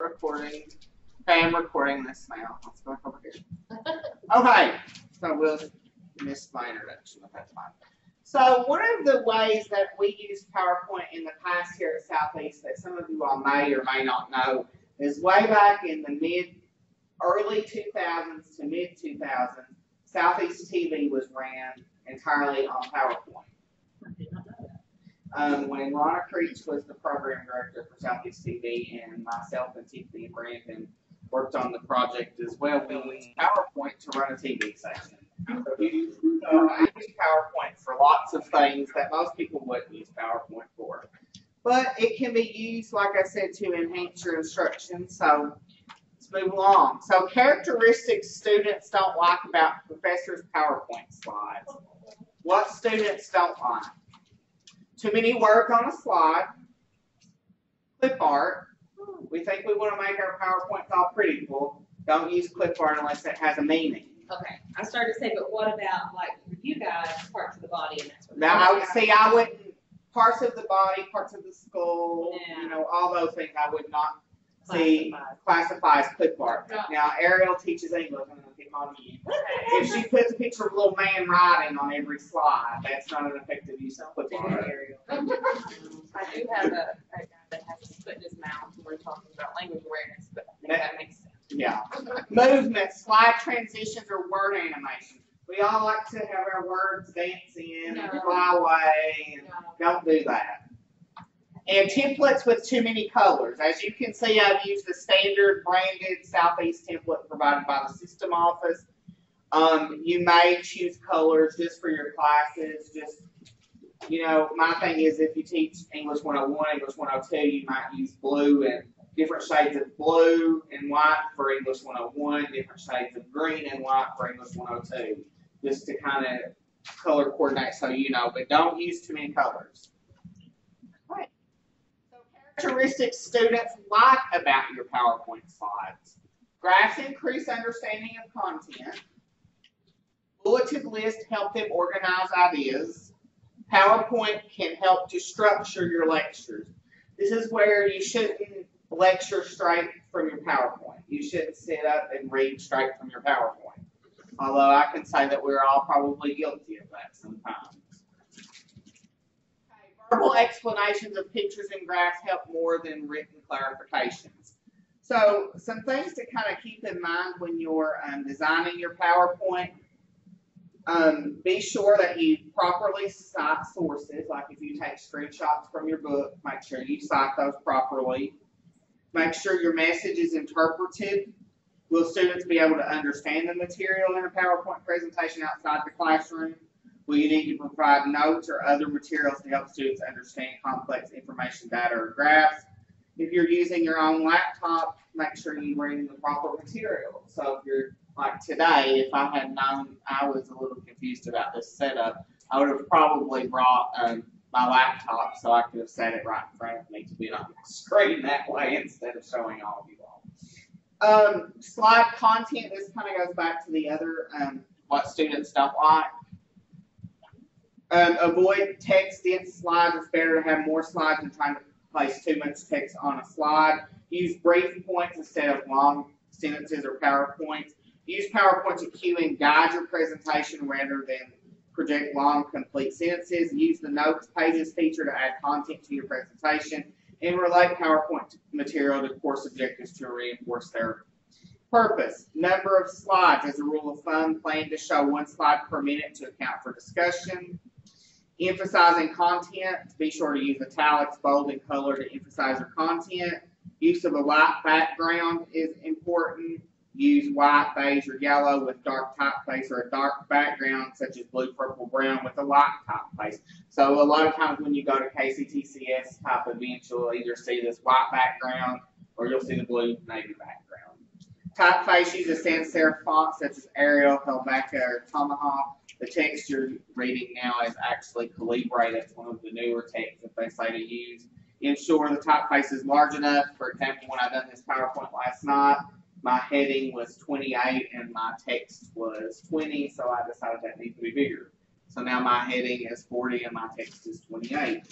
recording. Okay, I'm recording this now. Let's go over here. Okay, so we'll miss my introduction, but that's fine. So one of the ways that we used PowerPoint in the past here at Southeast that some of you all may or may not know is way back in the early 2000s to mid 2000s, Southeast TV was ran entirely on PowerPoint. I did not know that. When Ronna Creech was the program director for Southeast TV, and myself and Tiffany and Brandon worked on the project as well, we used PowerPoint to run a TV station. So I use PowerPoint for lots of things that most people wouldn't use PowerPoint for. But it can be used, like I said, to enhance your instruction. So let's move along. So characteristics students don't like about professors' PowerPoint slides. What students don't like? Too many words on a slide. Clip art. We think we want to make our PowerPoints all pretty cool. Don't use clip art unless it has a meaning. Okay, I started to say, but what about, like, for you guys, parts of the body and that sort of Now, I wouldn't, parts of the body, parts of the skull, Yeah. you know, all those things I would not classify as clip art. No. Now, Ariel teaches English. I'm going to pick on you. If she puts a picture of a little man riding on every slide, that's not an effective use of clip art, Ariel. I do have a guy that has his foot in his mouth when we're talking about language awareness, but I think that makes sense. Yeah. Movement, slide transitions, or word animation. We all like to have our words dance in and fly away, and don't do that. And templates with too many colors. As you can see, I've used the standard branded Southeast template provided by the system office. You may choose colors just for your classes. Just, you know, my thing is if you teach English 101, English 102, you might use blue and different shades of blue and white for English 101, different shades of green and white for English 102, just to kind of color coordinate so you know, but don't use too many colors. Right. So characteristics students like about your PowerPoint slides. Graphs increase understanding of content. Bulleted lists help them organize ideas. PowerPoint can help to structure your lectures. This is where you shouldn't lecture straight from your PowerPoint. You shouldn't sit up and read straight from your PowerPoint. Although I can say that we're all probably guilty of that sometimes. Okay, verbal explanations of pictures and graphs help more than written clarifications. So some things to kind of keep in mind when you're designing your PowerPoint. Be sure that you properly cite sources. Like if you take screenshots from your book, make sure you cite those properly. Make sure your message is interpreted. Will students be able to understand the material in a PowerPoint presentation outside the classroom? Will you need to provide notes or other materials to help students understand complex information, data, or graphs? If you're using your own laptop, make sure you bring the proper material. So if you're like today, if I had known I was a little confused about this setup, I would have probably brought my laptop so I could have set it right in front of me to be on the screen that way instead of showing all of you all. Slide content, this kind of goes back to the other, what students don't like. Avoid text-dense slides. It's better to have more slides than trying to place too much text on a slide. Use brief points instead of long sentences or PowerPoints. Use PowerPoint to cue and guide your presentation rather than project long, complete sentences. Use the notes pages feature to add content to your presentation. And relate PowerPoint material to course objectives to reinforce their purpose. Number of slides. As a rule of thumb, plan to show one slide per minute to account for discussion. Emphasizing content. Be sure to use italics, bold, and color to emphasize your content. Use of a light background is important. Use white, beige, or yellow with dark typeface or a dark background such as blue, purple, brown with a light typeface. So a lot of times when you go to KCTCS type events, you'll either see this white background or you'll see the blue navy background. Typeface, use a sans serif font such as Arial, Helvetica, or Tomahawk. The text you're reading now is actually Calibri. That's one of the newer texts that they say to use. Ensure the typeface is large enough. For example, when I done this PowerPoint last night, my heading was 28 and my text was 20, so I decided that needs to be bigger. So now my heading is 40 and my text is 28.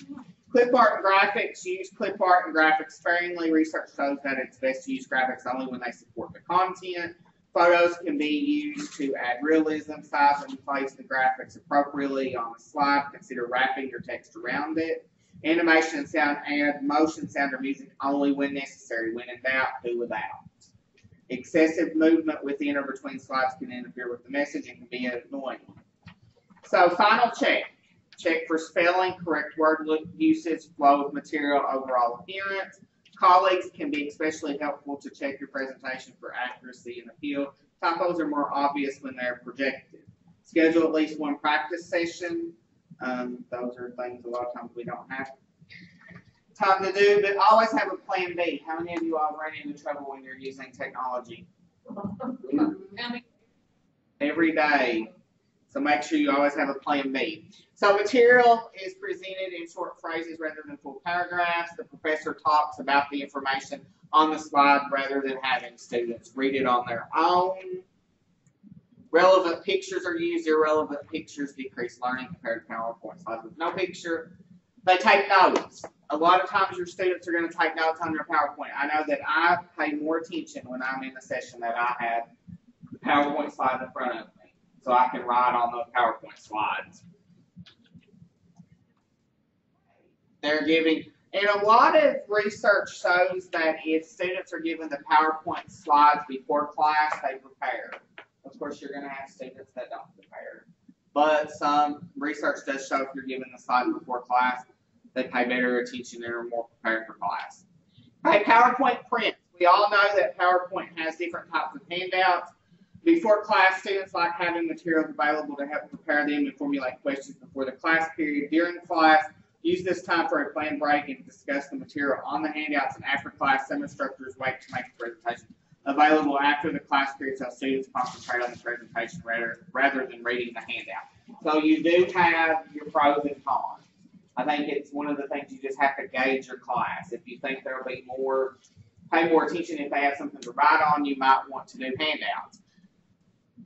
Clip art and graphics. Use clip art and graphics sparingly. Research shows that it's best to use graphics only when they support the content. Photos can be used to add realism, size, and place the graphics appropriately on the slide. Consider wrapping your text around it. Animation and sound, add motion, sound, or music only when necessary. When in doubt, do without. Excessive movement within or between slides can interfere with the message and can be annoying. So, final check. Check for spelling, correct word usage, flow of material, overall appearance. Colleagues can be especially helpful to check your presentation for accuracy and appeal. Typos are more obvious when they're projected. Schedule at least one practice session. Those are things a lot of times we don't have time to do, but always have a plan B. How many of you all run into trouble when you're using technology? Every day. So make sure you always have a plan B. So material is presented in short phrases rather than full paragraphs. The professor talks about the information on the slide rather than having students read it on their own. Relevant pictures are used. Irrelevant pictures decrease learning compared to PowerPoint slides with no picture. They take notes. A lot of times your students are going to take notes on their PowerPoint. I know that I pay more attention when I'm in a session that I have the PowerPoint slide in front of me, so I can write on those PowerPoint slides. They're giving, and a lot of research shows that if students are given the PowerPoint slides before class, they prepare. Of course, you're going to have students that don't prepare. But some research does show if you're given the slides before class, they pay better attention and are more prepared for class. Okay, PowerPoint prints. We all know that PowerPoint has different types of handouts. Before class, students like having materials available to help prepare them and formulate questions before the class period. During class, use this time for a planned break and discuss the material on the handouts, and after class, some instructors wait to make the presentation available after the class period so students concentrate on the presentation rather than reading the handout. So you do have your pros and cons. I think it's one of the things you just have to gauge your class. If you think there'll be more, pay more attention if they have something to write on, you might want to do handouts.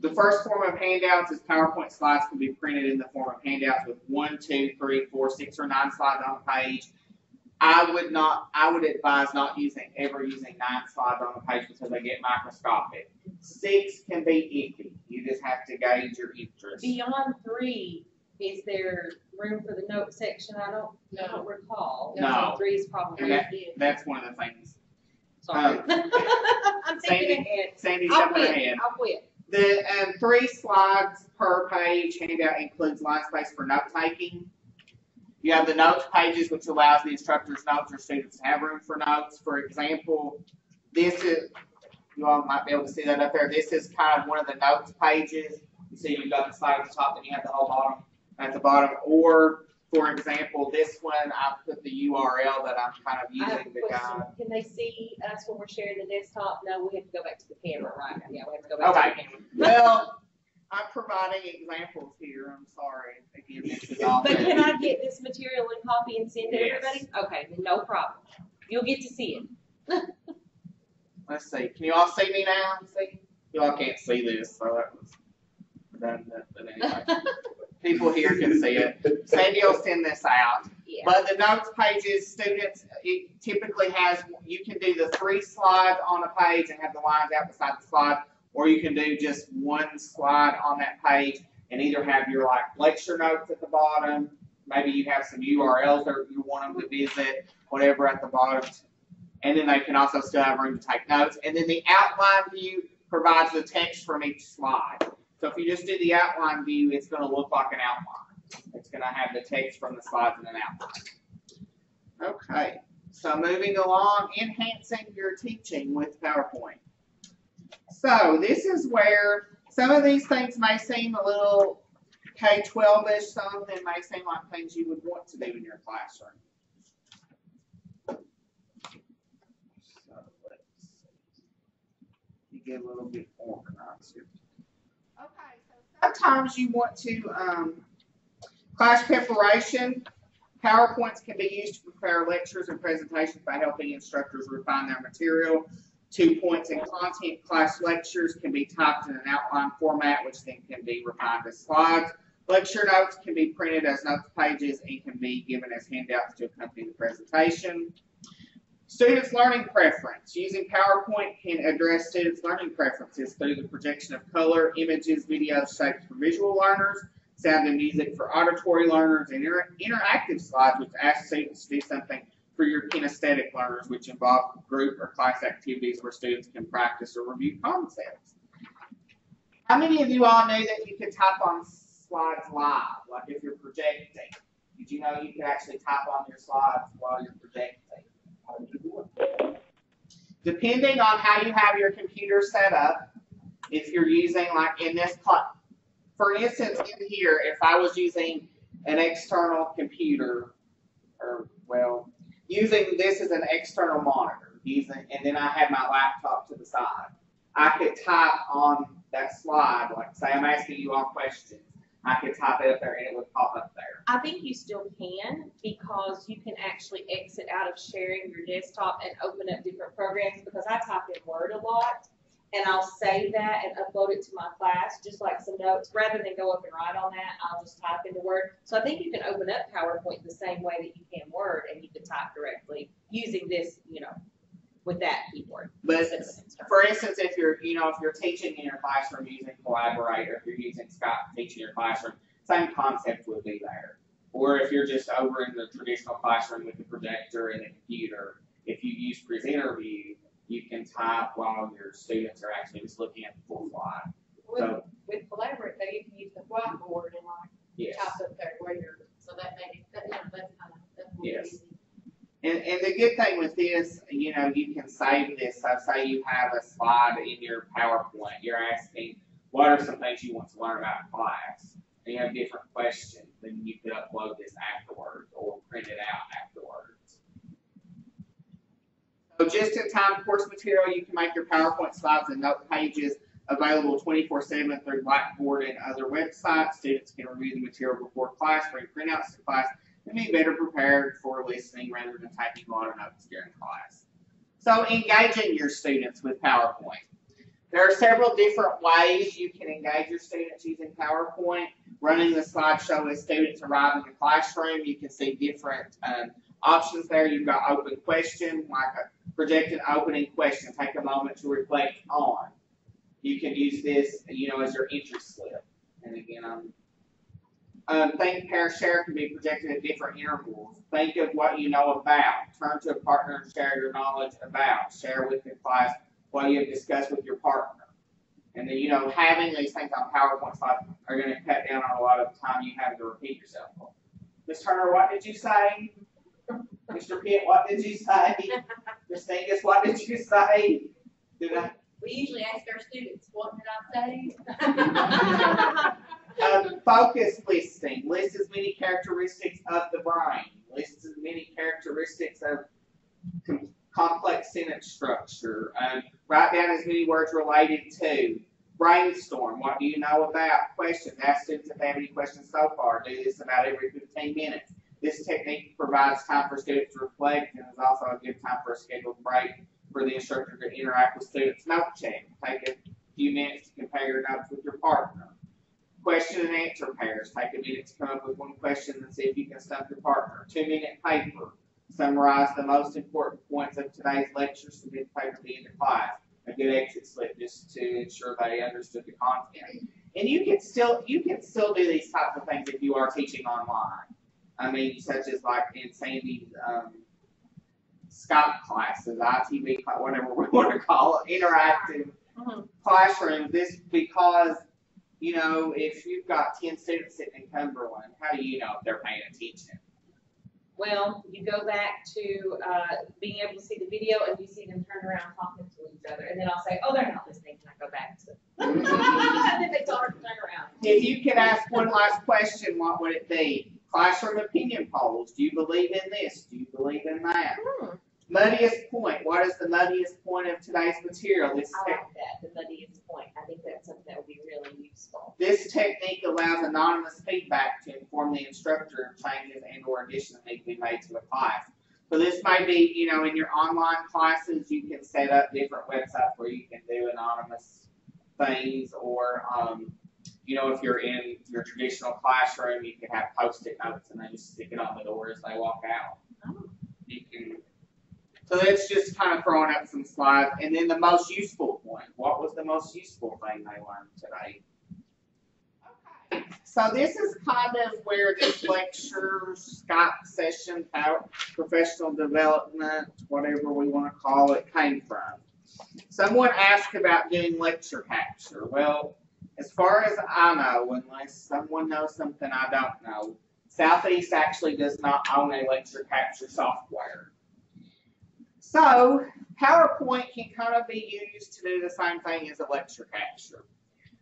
The first form of handouts is PowerPoint slides can be printed in the form of handouts with 1, 2, 3, 4, 6, or 9 slides on a page. I would advise not ever using 9 slides on a page because they get microscopic. 6 can be iffy. You just have to gauge your interest. Beyond 3, is there room for the note section? I don't recall. No. 3 is probably That's one of the things. Sorry. I'm thinking ahead. Sandy's jumping ahead. I'll quit. The 3 slides per page handout includes line space for note taking. You have the notes pages, which allows the instructor's notes or students to have room for notes. For example, this is, you all might be able to see that up there. This is kind of one of the notes pages. You see you've got the slide at the top, then you have the whole bottom at the bottom. Or, for example, this one, I put the URL that I'm kind of using to guide. Can they see us when we're sharing the desktop? No, we have to go back to the camera, right? Yeah, we have to go back to the camera. Well, I'm providing examples here. I'm sorry. Again, this is all. But can I get this material and copy and send it to Yes. everybody? Okay, then no problem. You'll get to see it. Let's see. Can you all see me now? See? You all can't see this, so that was redundant. But anyway, people here can see it. Sandy will send this out. Yeah. But the notes pages, students, it typically has, you can do the 3 slides on a page and have the lines out beside the slide, or you can do just 1 slide on that page and either have your like lecture notes at the bottom, maybe you have some URLs that you want them to visit, whatever at the bottom, and then they can also still have room to take notes. And then the outline view provides the text from each slide. So if you just do the outline view, it's going to look like an outline. It's going to have the text from the slides in an outline. Okay, so moving along, enhancing your teaching with PowerPoint. So this is where some of these things may seem a little K-12-ish, some of them may seem like things you would want to do in your classroom. So let's see. You get a little bit organized here. Okay, so sometimes you want to, class preparation. PowerPoints can be used to prepare lectures and presentations by helping instructors refine their material. 2 points in content. Class lectures can be typed in an outline format, which then can be refined as slides. Lecture notes can be printed as notes pages and can be given as handouts to accompany the presentation. Students' learning preference. Using PowerPoint can address students' learning preferences through the projection of color, images, videos, shapes for visual learners, sound and music for auditory learners, and interactive slides which ask students to do something for your kinesthetic learners, which involve group or class activities where students can practice or review concepts. How many of you all knew that you could type on slides live, like if you're projecting? Did you know you could actually type on your slides while you're projecting? Depending on how you have your computer set up, if you're using, like in this class, for instance, in here, if I was using an external computer, or well, using this as an external monitor, and then I had my laptop to the side, I could type on that slide, like say I'm asking you all questions, I could type it up there and it would pop up there. I think you still can, because you can actually exit out of sharing your desktop and open up different programs, because I type in Word a lot, and I'll save that and upload it to my class, just like some notes. Rather than go up and write on that, I'll just type into Word. So I think you can open up PowerPoint the same way that you can Word, and you can type directly using this, with that keyboard. But for instance, if you're teaching in your classroom using Collaborate, or if you're using Skype to teach in your classroom, same concept would be there. Or if you're just over in the traditional classroom with the projector and the computer, if you use Presenter View, you can type while your students are actually just looking at the full slide. With Collaborate, though, you can use the whiteboard and type up there where you're, so that's yes. And the good thing with this, you can save this. So say you have a slide in your PowerPoint, you're asking, what are some things you want to learn about in class? And you have different questions, then you could upload this afterwards or print it out afterwards. So just-in-time course material, you can make your PowerPoint slides and note pages available 24/7 through Blackboard and other websites. Students can review the material before class, bring printouts to class, and be better prepared for listening rather than taking a lot of notes during class. So engaging your students with PowerPoint. There are several different ways you can engage your students using PowerPoint. Running the slideshow as students arrive in the classroom, you can see different options there. You've got open question, like a projected opening question. Take a moment to reflect on. You can use this, as your interest slip. And again, think, pair, share can be projected at different intervals. Think of what you know about. Turn to a partner and share your knowledge about. Share with the class what you have discussed with your partner. And then, having these things on PowerPoint slides are going to cut down on a lot of the time you have to repeat yourself. Ms. Turner, what did you say? Mr. Pitt, what did you say? Ms. Dingus, what did you say? We usually ask our students, what did I say? Focus listing. List as many characteristics of the brain. List as many characteristics of complex sentence structure. Write down as many words related to. Brainstorm. What do you know about? Questions. Ask students if they have any questions so far. Do this about every 15 minutes. This technique provides time for students to reflect and is also a good time for a scheduled break for the instructor to interact with students. Note check. Take a few minutes to compare your notes with your partner. Question and answer pairs. Take a minute to come up with one question and see if you can stump your partner. 2-minute paper. Summarize the most important points of today's lecture. Submit the paper to the end of class. A good exit slip just to ensure they understood the content. And you can still do these types of things if you are teaching online. I mean, such as like in Sandy's Skype classes, ITV, whatever we want to call it, interactive classrooms. This because, if you've got 10 students sitting in Cumberland, how do you know if they're paying attention? Well, you go back to being able to see the video and you see them turn around talking to each other. And then I'll say, oh, they're not listening. And I go back to and then they turn around. If you could ask one last question, what would it be? Classroom opinion polls. Do you believe in this? Do you believe in that? Muddiest point. What is the muddiest point of today's material? I like that, the muddiest point. I think that's something that would be really useful. This technique allows anonymous feedback to inform the instructor of changes and or additions that need to be made to the class. So this may be, in your online classes, you can set up different websites where you can do anonymous things, or, you know, if you're in your traditional classroom, you can have Post-it notes and then you stick it on the door as they walk out. You can. So that's just kind of throwing up some slides. And then the most useful point. What was the most useful thing they learned today? Okay. So this is kind of where this lecture, Skype session, professional development, whatever we want to call it, came from. Someone asked about doing lecture capture. Well, as far as I know, unless someone knows something I don't know, Southeast actually does not own a lecture capture software. So PowerPoint can kind of be used to do the same thing as a lecture capture.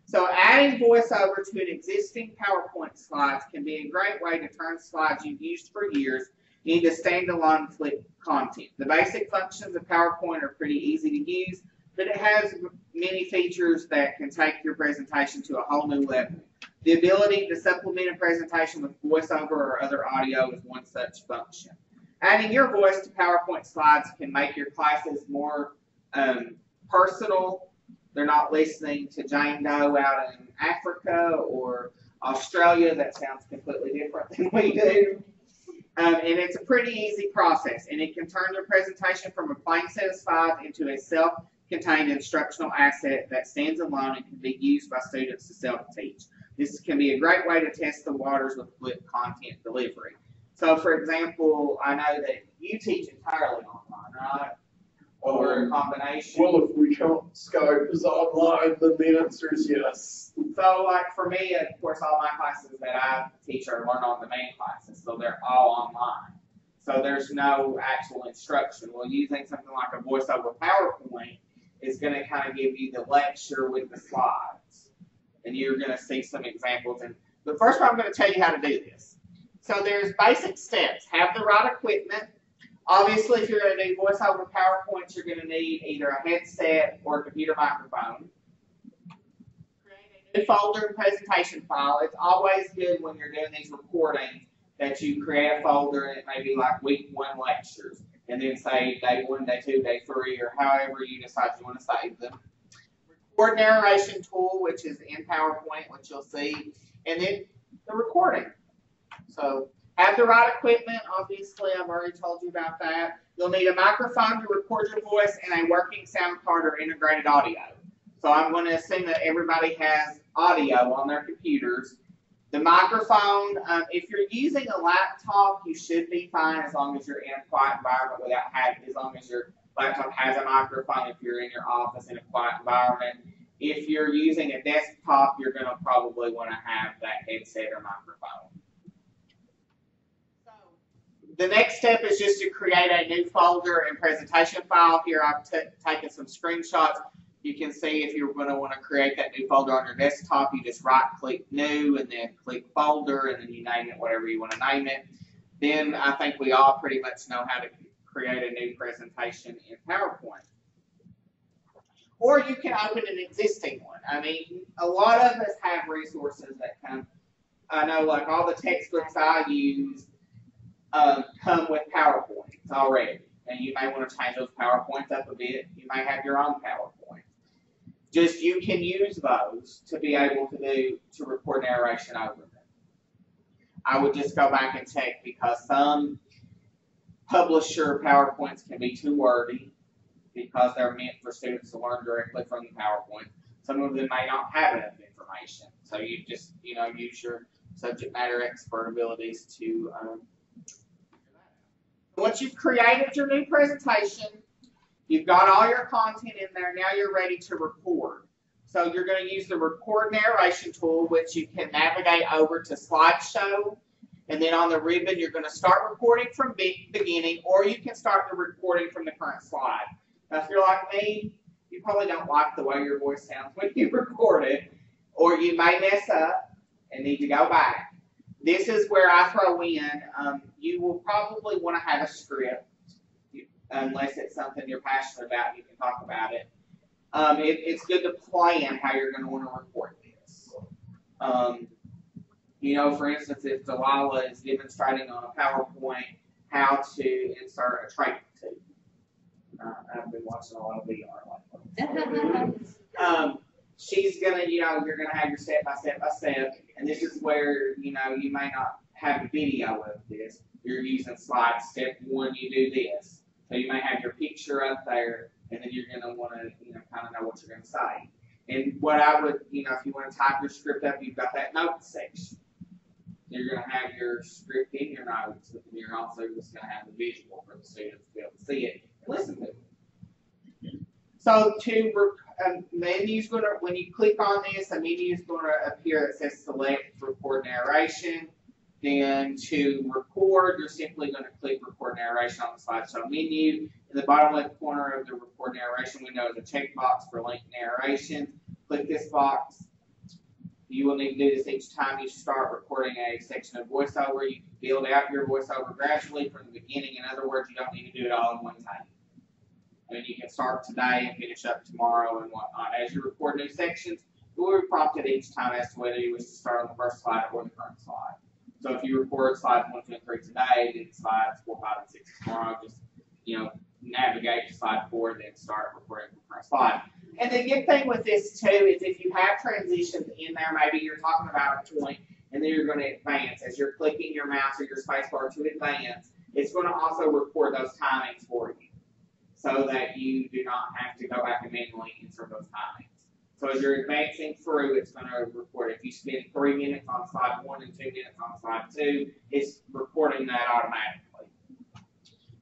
So adding voiceover to an existing PowerPoint slides can be a great way to turn slides you've used for years into standalone clip content. The basic functions of PowerPoint are pretty easy to use, but it has many features that can take your presentation to a whole new level. The ability to supplement a presentation with voiceover or other audio is one such function. Adding your voice to PowerPoint slides can make your classes more personal. They're not listening to Jane Doe out in Africa or Australia. That sounds completely different than we do. And it's a pretty easy process. And it can turn your presentation from a plain set of slides into a self-contained instructional asset that stands alone and can be used by students to self-teach. This can be a great way to test the waters with clip content delivery. So, for example, I know that you teach entirely online, right? Or a combination? Well, if we count Skype as online, then the answer is yes. So, like for me, of course, all my classes that I teach are learn-on-demand classes, so they're all online. So there's no actual instruction. Well, using something like a voiceover PowerPoint is going to kind of give you the lecture with the slides. And you're going to see some examples. But first, I'm going to tell you how to do this. So there's basic steps. Have the right equipment. Obviously, if you're going to do voiceover PowerPoints, you're going to need either a headset or a computer microphone. Create a new folder and presentation file. It's always good when you're doing these recordings that you create a folder, and it may be like week 1 lectures, and then say day 1, day 2, day 3, or however you decide you want to save them. Record narration tool, which is in PowerPoint, which you'll see, and then the recording. So have the right equipment. Obviously, I've already told you about that. You'll need a microphone to record your voice and a working sound card or integrated audio. So I'm going to assume that everybody has audio on their computers. The microphone, if you're using a laptop, you should be fine as long as you're in a quiet environment without having, as long as your laptop has a microphone if you're in your office in a quiet environment. If you're using a desktop, you're going to probably want to have that headset or microphone. The next step is just to create a new folder and presentation file. Here I've taken some screenshots. You can see if you're going to want to create that new folder on your desktop, you just right-click New and then click Folder, and then you name it whatever you want to name it. Then I think we all pretty much know how to create a new presentation in PowerPoint. Or you can open an existing one. I mean, a lot of us have resources that come. I know like all the textbooks I use come with PowerPoints already. And you may want to change those PowerPoints up a bit. You may have your own PowerPoint. Just you can use those to be able to record narration over them. I would just go back and check because some publisher PowerPoints can be too wordy because they're meant for students to learn directly from the PowerPoint. Some of them may not have enough information. So you just, use your subject matter expert abilities to once you've created your new presentation, you've got all your content in there, now you're ready to record. So you're going to use the record narration tool, which you can navigate over to slideshow, and then on the ribbon you're going to start recording from beginning, or you can start the recording from the current slide. Now if you're like me, you probably don't like the way your voice sounds when you record it, or you may mess up and need to go back. This is where I throw in, you will probably want to have a script, unless it's something you're passionate about, you can talk about it. It's good to plan how you're going to want to record this. For instance, if Delilah is demonstrating on a PowerPoint how to insert a training tube. I've been watching a lot of VR lately. she's gonna, you're gonna have your step by step by step, and this is where, you may not have a video of this. You're using slides. Step 1, you do this. So you may have your picture up there, and then you're gonna want to, kind of know what you're gonna say. And what I would, if you want to type your script up, you've got that notes section. You're going to have your script in your notes, but then you're also just going to have the visual for the students to be able to see it and listen to it. So menu's going to, when you click on this, a menu is going to appear that says select record narration. Then to record, you're simply going to click record narration on the slideshow menu. In the bottom left corner of the record narration window is a checkbox for link narration. Click this box. You will need to do this each time you start recording a section of voiceover. You can build out your voiceover gradually from the beginning. In other words, you don't need to do it all in one time. I mean, you can start today and finish up tomorrow and whatnot. As you record new sections, you will be prompted each time as to whether you wish to start on the first slide or the current slide. So if you record slides 1, 2, and 3 today, then slides 4, 5, and 6 tomorrow, just, navigate to slide 4, then start recording the current slide. And the good thing with this too is if you have transitions in there, maybe you're talking about a point, and then you're going to advance. As you're clicking your mouse or your space bar to advance, it's going to also record those timings for you, so that you do not have to go back and manually insert those timings. So as you're advancing through, it's going to record. If you spend 3 minutes on slide 1 and 2 minutes on slide 2, it's recording that automatically.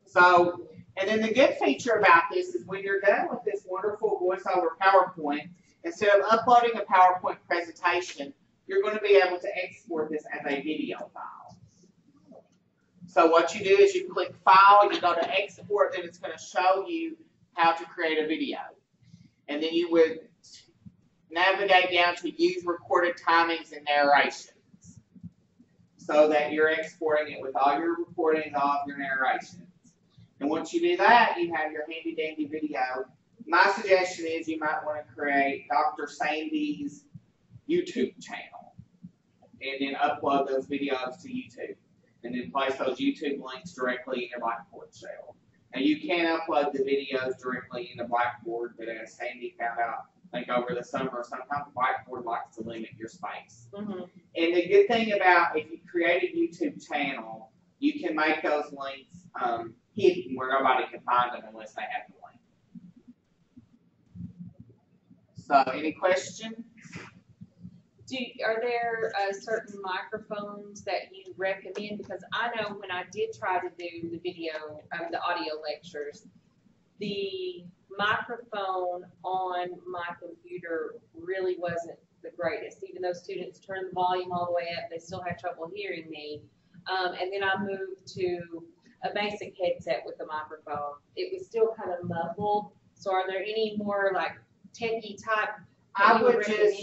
So, and then the good feature about this is when you're done with this wonderful voiceover PowerPoint, instead of uploading a PowerPoint presentation, you're going to be able to export this as a video file. So what you do is you click File, you go to Export, then it's going to show you how to create a video. And then you would navigate down to Use Recorded Timings and Narrations, so that you're exporting it with all your recordings, all of your narrations. And once you do that, you have your handy dandy video. My suggestion is you might want to create Dr. Sandy's YouTube channel and then upload those videos to YouTube. And then place those YouTube links directly in your Blackboard shell. And you can upload the videos directly into Blackboard, but as Sandy found out, I think over the summer, sometimes Blackboard likes to limit your space. Mm-hmm. And the good thing about if you create a YouTube channel, you can make those links hidden where nobody can find them unless they have the link. So, any questions? Are there certain microphones that you recommend? Because I know when I did try to do the video, the audio lectures, the microphone on my computer really wasn't the greatest. Even though students turned the volume all the way up, they still had trouble hearing me. And then I moved to a basic headset with the microphone. It was still kind of muffled. So are there any more like techie type? I would just,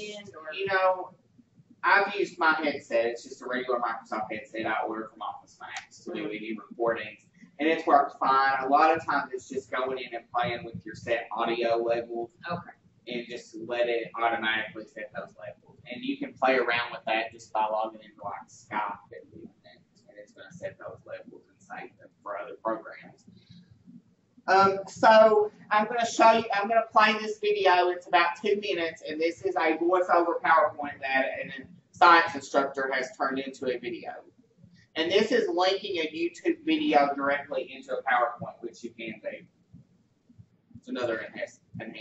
I've used my headset. It's just a regular Microsoft headset I ordered from Office Max to do any recordings. And it's worked fine. A lot of times it's just going in and playing with your set audio levels. Okay. And just let it automatically set those levels. And you can play around with that just by logging into like Skype and it's going to set those levels and save them for other programs. So I'm going to show you, I'm going to play this video. It's about 2 minutes, and this is a voiceover PowerPoint that a science instructor has turned into a video. And this is linking a YouTube video directly into a PowerPoint, which you can do. It's another enhancement.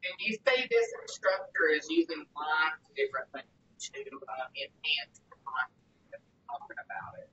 And you see this instructor is using lots of different things to enhance the content that we're talking about it.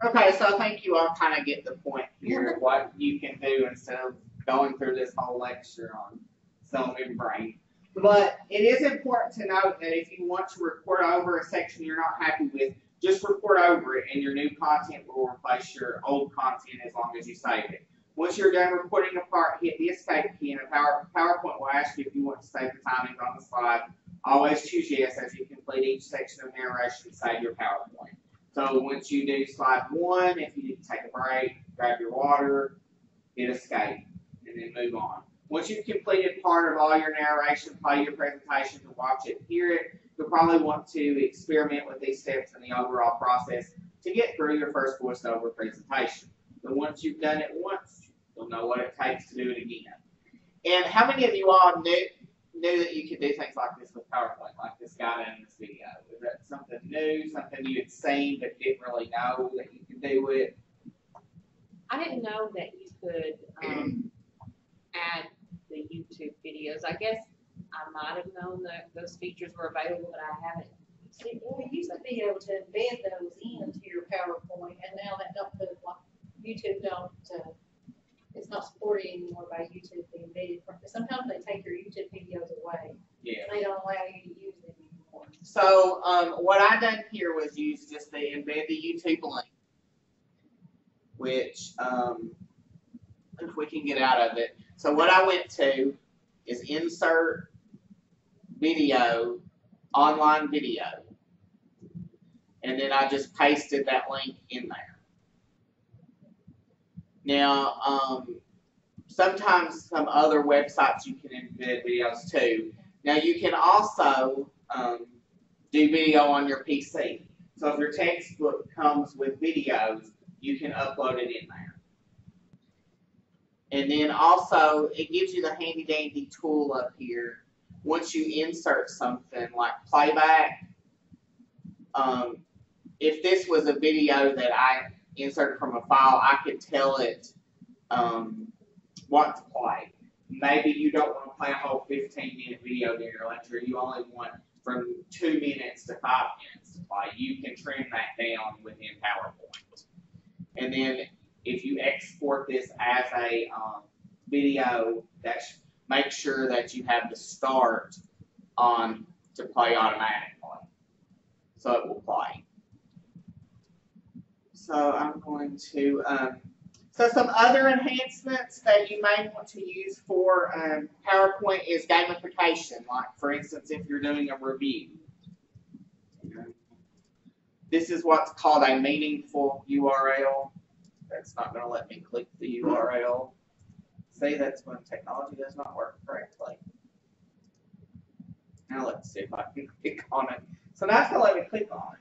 Okay, so I think you all kind of get the point here of what you can do instead of going through this whole lecture on cell membrane. But it is important to note that if you want to record over a section you're not happy with, just record over it and your new content will replace your old content as long as you save it. Once you're done recording a part, hit the escape key and PowerPoint will ask you if you want to save the timings on the slide. Always choose yes as you complete each section of narration, save your PowerPoint. So once you do slide 1, if you need to take a break, grab your water, hit escape, and then move on. Once you've completed part of all your narration, play your presentation to watch it, hear it, you'll probably want to experiment with these steps in the overall process to get through your first voiceover presentation. But once you've done it once, you'll know what it takes to do it again. And how many of you all knew that you could do things like this with PowerPoint, like this guy in this video? Is that something new, something you had seen but didn't really know that you could do it? I didn't know that you could add the YouTube videos. I guess I might have known that those features were available, but I haven't. See, well, we used to be able to embed those into your PowerPoint, and now that don't put, like, YouTube don't, it's not supported anymore by YouTube being embedded. Sometimes they take your YouTube videos away. Yeah. They don't allow you to use them anymore. So what I done here was use just the embed the YouTube link, which if we can get out of it. So what I went to is insert video, online video, and then I just pasted that link in there. Now, sometimes some other websites you can embed videos too. Now you can also do video on your PC. So if your textbook comes with videos, you can upload it in there. And then also, it gives you the handy dandy tool up here. Once you insert something like playback, if this was a video that I inserted from a file, I could tell it what to play. Maybe you don't want to play a whole 15-minute video during your lecture. You only want from 2 minutes to 5 minutes to play. You can trim that down within PowerPoint. And then if you export this as a video, make sure that you have the start on to play automatically, so it will play. So I'm going to, so some other enhancements that you may want to use for PowerPoint is gamification. Like for instance, if you're doing a review. This is what's called a meaningful URL. That's not going to let me click the URL. See, that's when technology does not work correctly. Now let's see if I can click on it. So now it's going to let me click on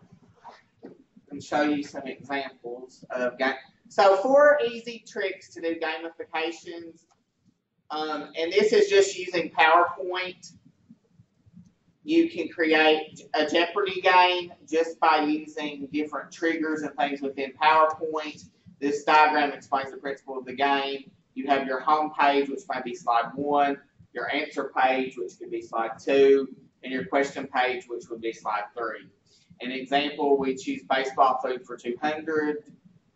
it and show you some examples of game. So 4 easy tricks to do gamifications, and this is just using PowerPoint. You can create a Jeopardy game just by using different triggers and things within PowerPoint. This diagram explains the principle of the game. You have your home page, which might be slide 1, your answer page, which could be slide 2, and your question page, which would be slide 3. An example, we choose baseball food for 200,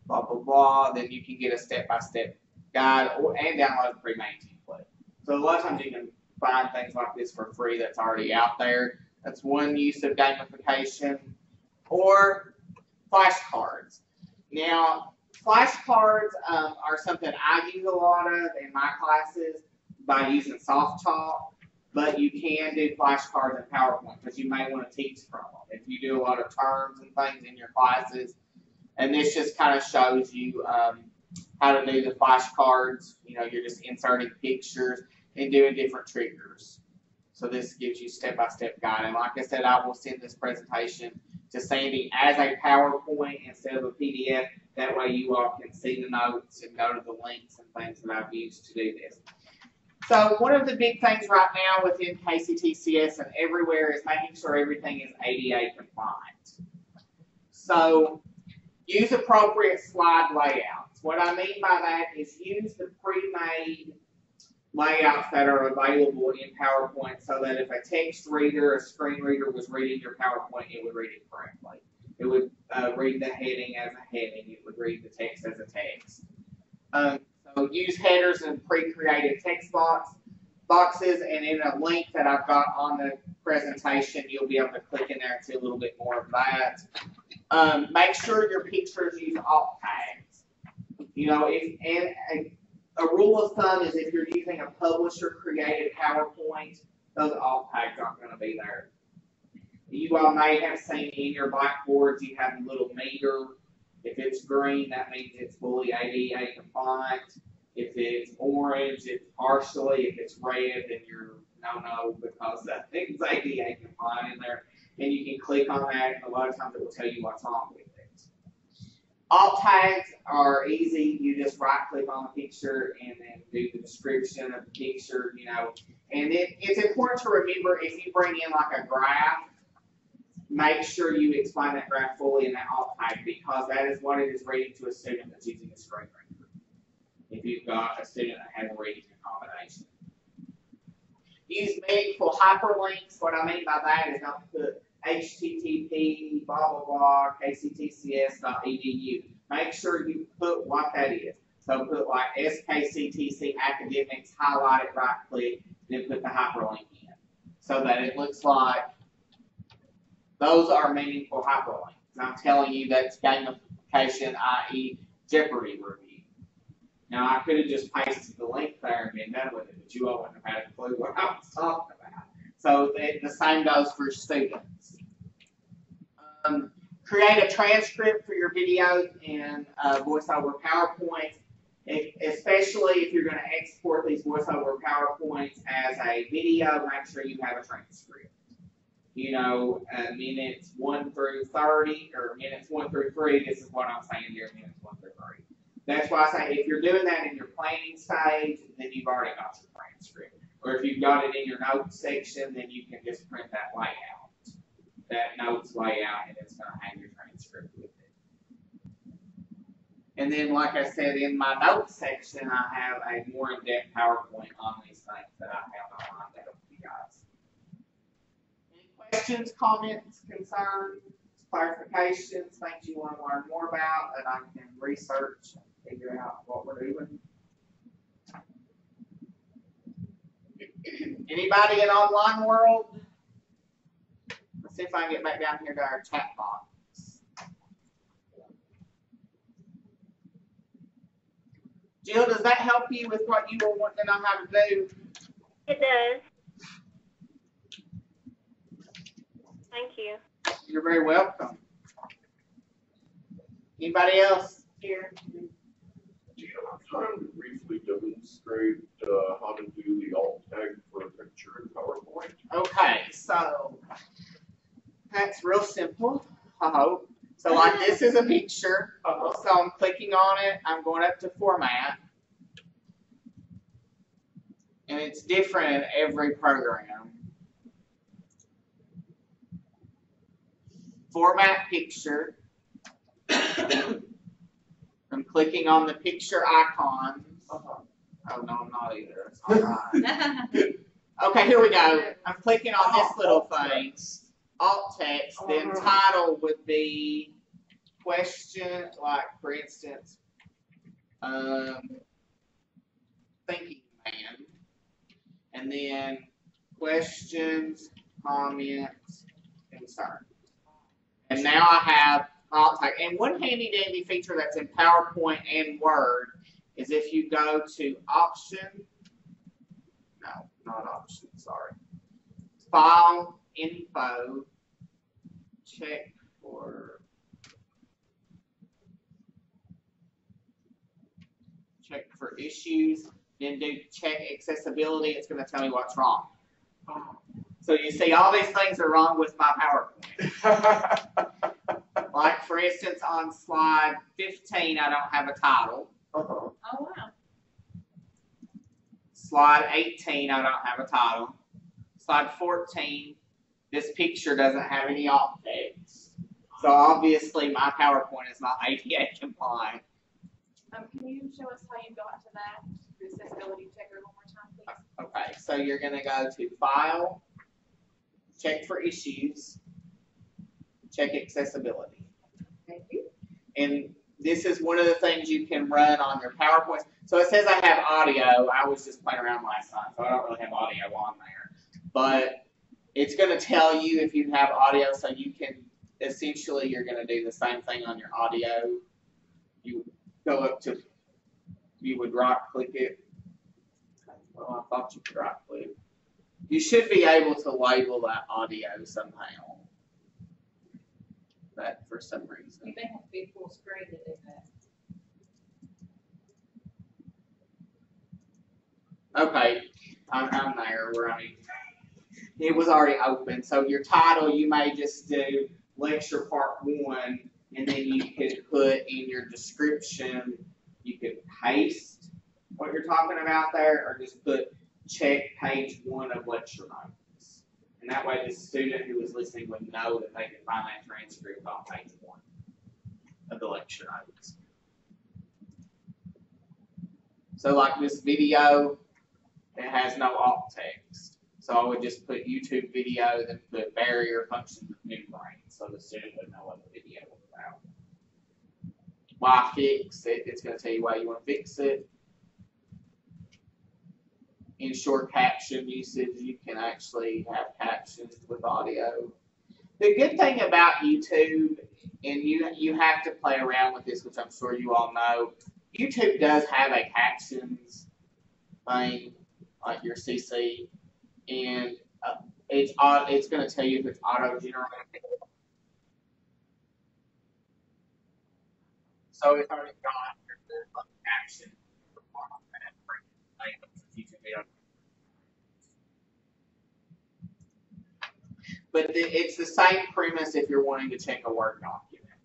blah, blah, blah. Then you can get a step-by-step guide and download a pre-made template. So a lot of times you can find things like this for free that's already out there. That's one use of gamification. Or flashcards. Now, flashcards are something I use a lot of in my classes by using soft talk, but you can do flashcards in PowerPoint because you may want to teach from them. If you do a lot of terms and things in your classes, and this just kind of shows you how to do the flashcards. You know, you're just inserting pictures and doing different triggers. So this gives you step-by-step guide. And like I said, I will send this presentation to Sandy as a PowerPoint instead of a PDF. That way you all can see the notes and go to the links and things that I've used to do this. So one of the big things right now within KCTCS and everywhere is making sure everything is ADA compliant. So use appropriate slide layouts. What I mean by that is use the pre-made layouts that are available in PowerPoint so that if a text reader, a screen reader was reading your PowerPoint, it would read it correctly. It would read the heading as a heading. It would read the text as a text. So use headers and pre-created text boxes, and in a link that I've got on the presentation, you'll be able to click in there and see a little bit more of that. Make sure your pictures use alt tags. You know, a rule of thumb is if you're using a publisher-created PowerPoint, those alt tags aren't going to be there. You all may have seen in your blackboards you have a little meter. If it's green, that means it's fully ADA compliant. If it's orange, it's partially. If it's red, then you're no, because that thing's ADA compliant in there. And you can click on that, and a lot of times it will tell you what's wrong with it. Alt tags are easy. You just right-click on the picture and then do the description of the picture, you know. And it's important to remember if you bring in like a graph, make sure you explain that graph fully in that alt tag, because that is what it is reading to a student that's using a screen reader. If you've got a student that has a reading accommodation. Use meaningful hyperlinks. What I mean by that is don't put http blah blah blah kctcs.edu. Make sure you put what that is. So put like SKCTC academics, highlight it, right click, then put the hyperlink in, so that it looks like those are meaningful hyperlinks. And I'm telling you that's gamification, i.e. Jeopardy review. Now I could have just pasted the link there and been done with it, but you all wouldn't have had a clue what I was talking about. So the same goes for students. Create a transcript for your videos in VoiceOver PowerPoint, especially if you're going to export these VoiceOver PowerPoints as a video. Make sure you have a transcript. You know, minutes 1 through 30 or minutes 1 through 3. This is what I'm saying here, minutes 1 through 3. That's why I say if you're doing that in your planning stage, then you've already got your transcript. Or if you've got it in your notes section, then you can just print that layout, that notes layout, and it's going to have your transcript with it. And then, like I said, in my notes section, I have a more in-depth PowerPoint on these things that I have online to help you guys. Any questions, comments, concerns, clarifications, things you want to learn more about that I can research and figure out what we're doing? Anybody in online world? Let's see if I can get back down here to our chat box. Jill, does that help you with what you were wanting to know how to do? It does. Thank you. You're very welcome. Anybody else here? Do you have time to briefly demonstrate how to do the alt tag for a picture in PowerPoint? Okay, so that's real simple, I hope. So like this is a picture, so I'm clicking on it, I'm going up to format, and it's different in every program. Format picture. I'm clicking on the picture icons. Oh no, I'm not either. It's not right. Okay, here we go. I'm clicking on this little thing. Alt text, then title would be question, like for instance, thinking man, and then questions, comments, concerns. And now I have alt tag. And one handy dandy feature that's in PowerPoint and Word is if you go to option, no, not option, sorry, file, info, check for issues, then do check accessibility, it's going to tell me what's wrong. So you see all these things are wrong with my PowerPoint. Like for instance on slide 15 I don't have a title. Oh, wow. Slide 18 I don't have a title. Slide 14, this picture doesn't have any alt text. So obviously my PowerPoint is not ADA compliant. Can you show us how you got to that? The accessibility checker one more time, please. Okay, so you're going to go to File, Check for Issues, Check Accessibility. And this is one of the things you can run on your PowerPoints. So it says I have audio. I was just playing around last night, so I don't really have audio on there. But it's going to tell you if you have audio, so you can, essentially, you're going to do the same thing on your audio. You go up to, you would right click it. Well, I thought you could right click. You should be able to label that audio somehow. But for some reason. You may have to be full screen to do that. Okay, I'm there where I mean, it was already open. So your title, you may just do lecture part 1, and then you could put in your description, you could paste what you're talking about there, or just put check page 1 of lecture notes. And that way the student who is listening would know that they can find that transcript on page 1 of the lecture notes. So like this video, it has no alt text. So I would just put YouTube video, then put barrier functions of new brain, so the student would know what the video was about. Why fix it? It's going to tell you why you want to fix it. In short caption usage, you can actually have captions with audio. The good thing about YouTube, and you have to play around with this, which I'm sure you all know, YouTube does have a captions thing, like your CC, and it's going to tell you if it's auto-generated. So it's already got your caption. But it's the same premise if you're wanting to check a Word document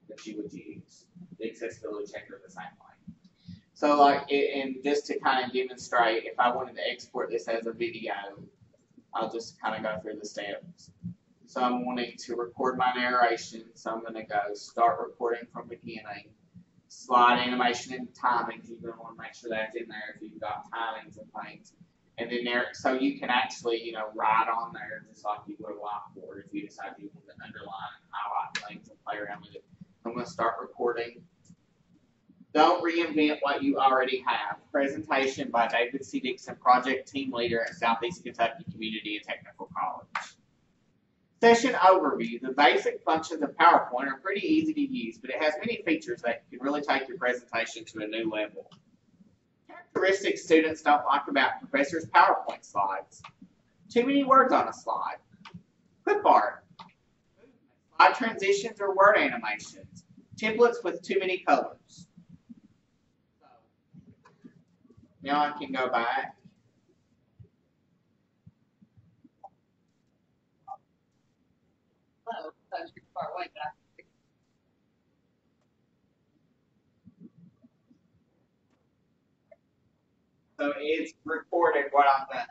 that you would use. The accessibility checker the same way. So like, and just to kind of demonstrate, if I wanted to export this as a video, I'll just kind of go through the steps. So I'm wanting to record my narration, so I'm going to go start recording from beginning, slide animation and timings. You're going to want to make sure that's in there if you've got timings and things. And then there, so you can actually, you know, write on there just like you would a whiteboard if you decide you want to underline and highlight things and play around with it. I'm going to start recording. Don't reinvent what you already have. Presentation by David C. Dixon, Project Team Leader at Southeast Kentucky Community and Technical College. Session overview. The basic functions of PowerPoint are pretty easy to use, but it has many features that can really take your presentation to a new level. Characteristics students don't like about professors' PowerPoint slides. Too many words on a slide. Clip art. Slide transitions or word animations. Templates with too many colors. Now I can go back. Oh, that's too far away. So it's recorded what I've done.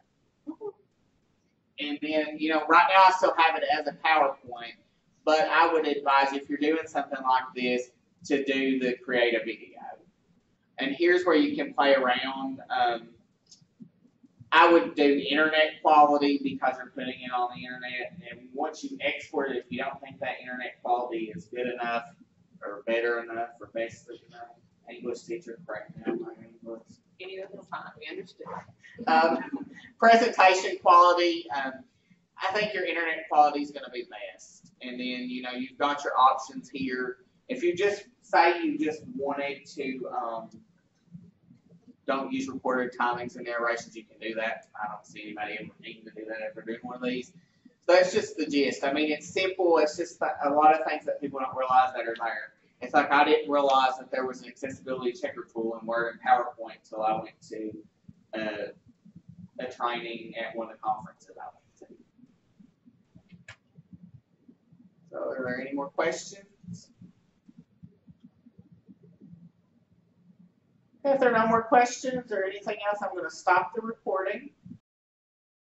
And then, you know, right now I still have it as a PowerPoint, but I would advise if you're doing something like this to do the create a video. And here's where you can play around. I would do internet quality because you're putting it on the internet. And once you export it, if you don't think that internet quality is good enough or better enough or best enough, English teacher, correct me on my English. Any of them fine, we understood. Presentation quality, I think your internet quality is going to be best. And then, you know, you've got your options here. If you just say you just wanted to, don't use recorded timings and narrations, you can do that. I don't see anybody ever needing to do that if they're doing one of these. So that's just the gist. I mean, it's simple. It's just a lot of things that people don't realize that are there. It's like I didn't realize that there was an accessibility checker tool in Word and PowerPoint until I went to a training at one of the conferences I went to. So are there any more questions? If there are no more questions or anything else, I'm going to stop the recording.